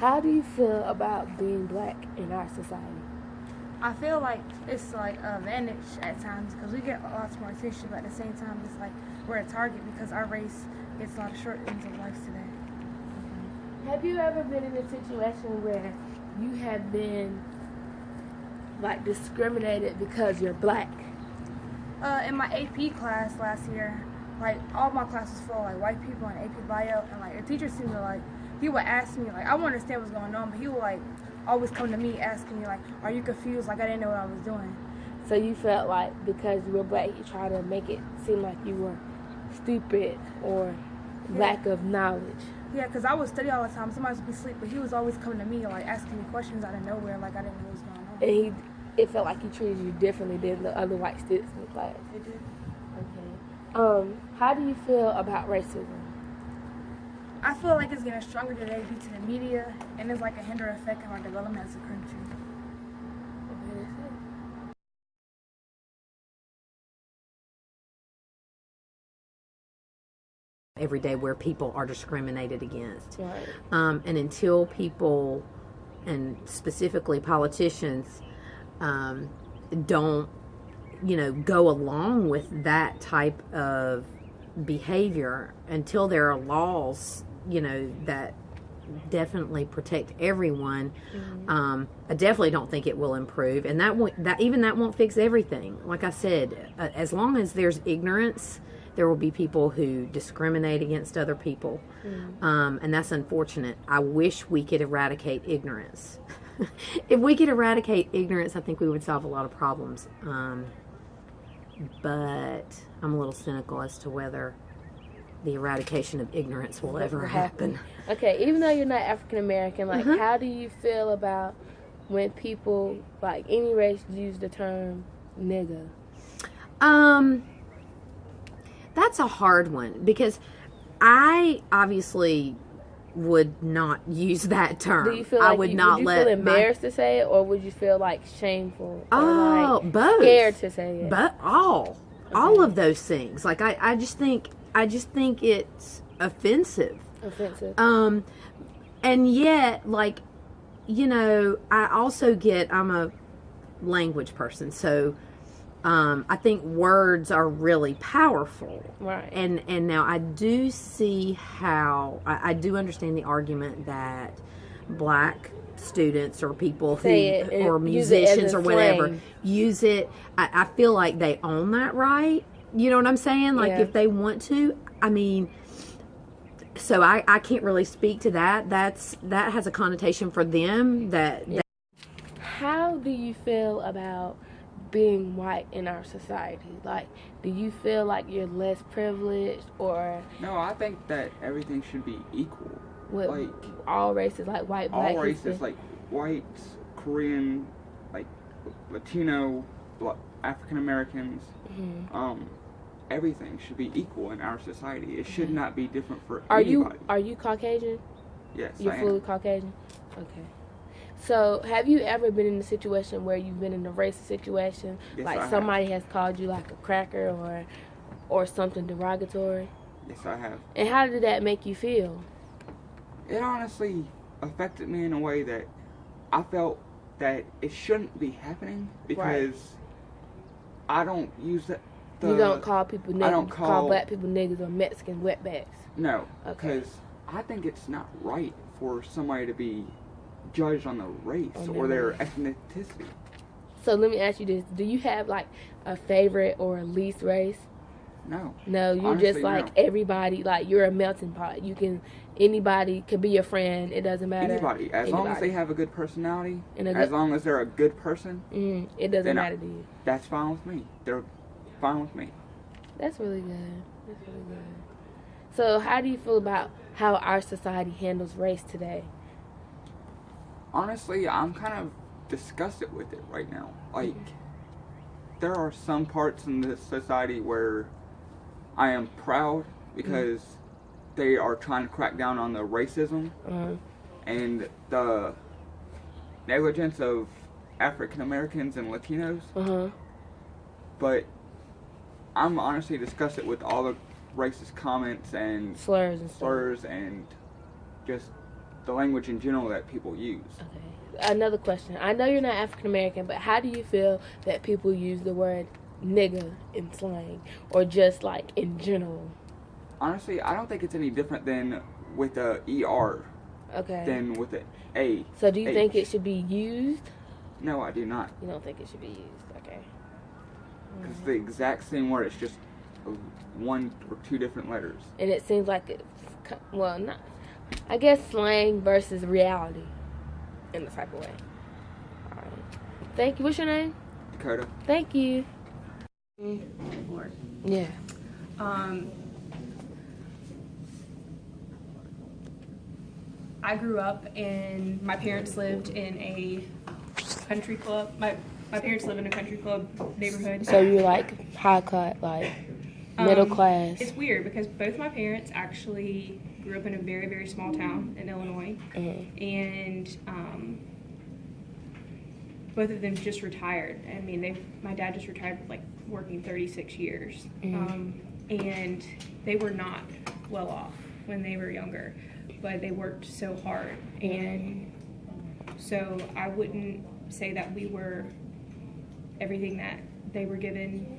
How do you feel about being black in our society? I feel like it's like an advantage at times because we get lots more attention, but at the same time, it's like we're a target because our race gets a lot of short ends of life today. Have you ever been in a situation where you have been like discriminated because you're black? In my AP class last year, like all my classes full of like white people and AP bio, and like the teacher seemed to like he would ask me like I wouldn't understand what's going on, but he would like always come to me asking me like, "Are you confused?" Like I didn't know what I was doing. So you felt like because you were black, you tried to make it seem like you were stupid or lack of knowledge. Yeah, because I would study all the time. Somebody would be asleep, but he was always coming to me like asking me questions out of nowhere, like I didn't know what was going on. And it felt like he treated you differently than the other white students in the class. It did. Okay. How do you feel about racism? I feel like it's getting stronger today due to the media, and it's like a hinder effect on our development as a country. Every day where people are discriminated against. Right. And until people, and specifically politicians, don't, go along with that type of behavior, until there are laws, that definitely protect everyone, I definitely don't think it will improve. And that won't fix everything. Like I said, as long as there's ignorance, there will be people who discriminate against other people, and that's unfortunate. I wish we could eradicate ignorance. If we could eradicate ignorance, I think we would solve a lot of problems. But I'm a little cynical as to whether the eradication of ignorance will ever happen. Okay, even though you're not African American, like, how do you feel about when people, like any race, use the term nigga? That's a hard one, because I obviously would not use that term. Do you feel like I would not feel embarrassed to say it, or would you feel like shameful? Or like both. Scared to say it? But all of those things. Like I just think it's offensive. And yet, like, I also I'm a language person, so I think words are really powerful. Right. And now I do see how, I do understand the argument that black students or people or musicians or whatever use it. I feel like they own that right. You know what I'm saying? Like, if they want to. I mean, so I can't really speak to that. That has a connotation for them. How do you feel about being white in our society? Like, do you feel like you're less privileged, or? No, I think that everything should be equal. With like all races, like white, black, all races, like white, Korean, like Latino, African Americans. Everything should be equal in our society. It should not be different for anybody. Are you Caucasian? Yes, You're fully Caucasian? Okay. So, have you ever been in a situation where you've been in a racist situation? Yes, like somebody has called you like a cracker or something derogatory? Yes, I have. And how did that make you feel? It honestly affected me in a way that I felt that it shouldn't be happening, because I don't use that. You don't call people niggas. I don't call black people niggas or Mexican wetbacks. No, because I think it's not right for somebody to be judged on their race or their ethnicity. So let me ask you this: do you have like a favorite or a least race? No. No, you're honestly, just like everybody. Like, you're a melting pot. Anybody can be your friend. It doesn't matter. Anybody, as long as they have a good personality, as long as they're a good person, it doesn't matter to you. That's fine with me. They're fine with me. That's really good. So, how do you feel about how our society handles race today? Honestly, I'm kind of disgusted with it right now. Like, there are some parts in this society where I am proud, because they are trying to crack down on the racism and the negligence of African Americans and Latinos. But I'm honestly disgusted with all the racist comments and slurs and just the language in general that people use. Okay. Another question. I know you're not African American, but how do you feel that people use the word nigga in slang or just like in general? Honestly, I don't think it's any different than with a ER Okay. than with an A. So do you H. think it should be used? No, I do not. You don't think it should be used? Okay. It's the exact same word. It's just one or two different letters. And it seems like it's, well, not, I guess slang versus reality in the type of way. All right. Thank you. What's your name? Dakota. Thank you. Lord. Yeah. I grew up and my parents lived in a country club. My parents live in a country club neighborhood. So you like high cut, like middle class. It's weird because both my parents actually grew up in a very, very small town in Illinois. And both of them just retired. I mean, my dad just retired with like working 36 years. And they were not well off when they were younger, but they worked so hard. And so I wouldn't say that we were, everything that they were given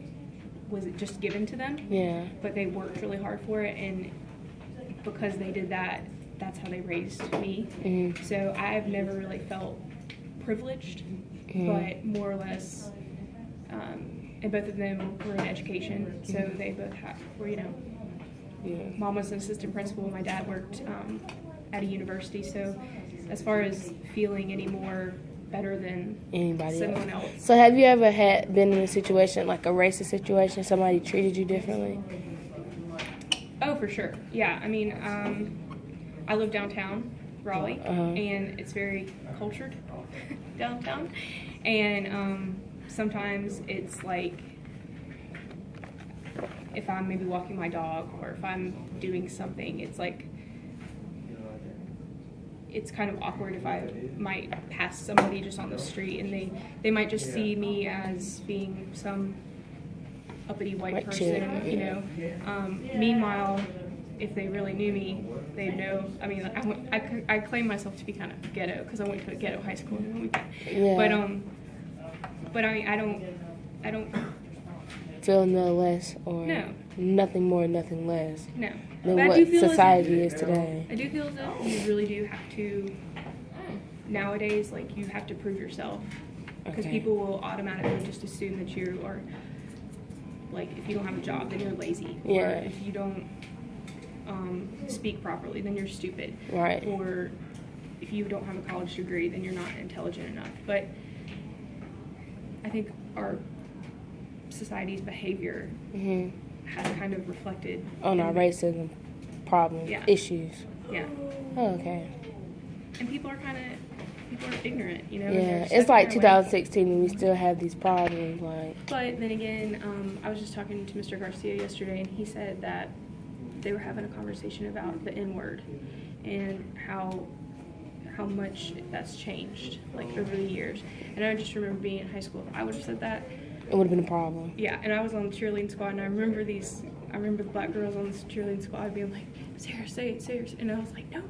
was just given to them. Yeah. But they worked really hard for it, and because they did that, that's how they raised me. So I've never really felt privileged, but more or less, and both of them were in education, so they both were, you know, Mom was an assistant principal, my dad worked at a university, so as far as feeling any more better than Anybody someone else. else. So have you ever been in a situation, like a racist situation, somebody treated you differently? Oh, for sure. Yeah, I mean, I live downtown, Raleigh, and it's very cultured downtown. And sometimes it's like, if I'm maybe walking my dog or if I'm doing something, it's like, it's kind of awkward if I might pass somebody just on the street and they might just see me as being some uppity white person, you know. Meanwhile, if they really knew me, they'd know. I mean, I claim myself to be kind of ghetto because I went to a ghetto high school. But I mean, I don't Feel no less, or No. nothing more, nothing less no. than But I what do feel society is today. I do feel as if you really do have to, nowadays, like, you have to prove yourself. Because Okay. people will automatically just assume that you are, like, if you don't have a job, then you're lazy. Yeah. Or if you don't speak properly, then you're stupid. Right. Or if you don't have a college degree, then you're not intelligent enough. But I think our society's behavior has kind of reflected On our racism problems, Yeah. issues. Yeah. Oh, okay. And people are ignorant, you know. and Yeah, they're it's stuck like in their ways. 2016 and we still have these problems. Like, But then again, I was just talking to Mr. Garcia yesterday, and he said that they were having a conversation about the N-word and how much that's changed, like, over the years. And I just remember being in high school. If I would have said that, it would have been a problem. yeah. And I was on the cheerleading squad, and I remember the black girls on the cheerleading squad being like, "Sarah, say it, Sarah." And I was like, no.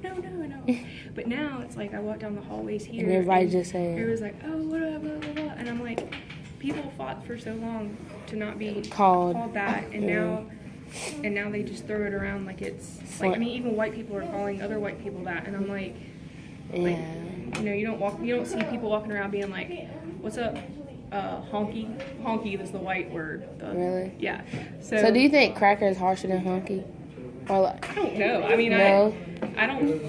But now it's like I walk down the hallways here, And everybody just saying. everybody's like, "Oh, what up, blah, blah, blah." And I'm like, people fought for so long to not be Called. that, and Yeah. now they just throw it around like it's like, I mean, even white people are calling other white people that, and I'm like, Yeah. you know, you don't see people walking around being like, "What's up, honky?" Honky is the white word. Really? Yeah. So do you think cracker is harsher than honky? Or like, I don't know. I mean, No. I don't.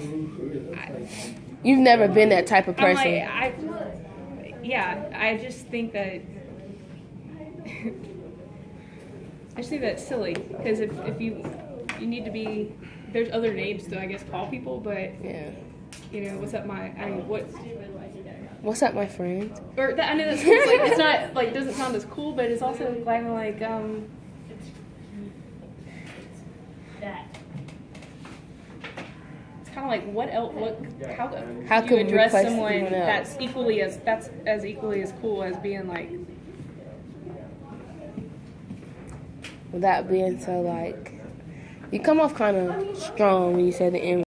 you've never been that type of I'm person. I just think that. I just think that's silly because if you need to be, there's other names to, I guess, call people, but Yeah. you know, what's up, What's up, my friend? or that, I know that sounds like it's not like doesn't sound as cool, but it's also kind of like it's kind of like what else? How How do could you we address replace someone someone else? that's as equally as cool as being like, Without being so like, you come off kind of strong when you say the N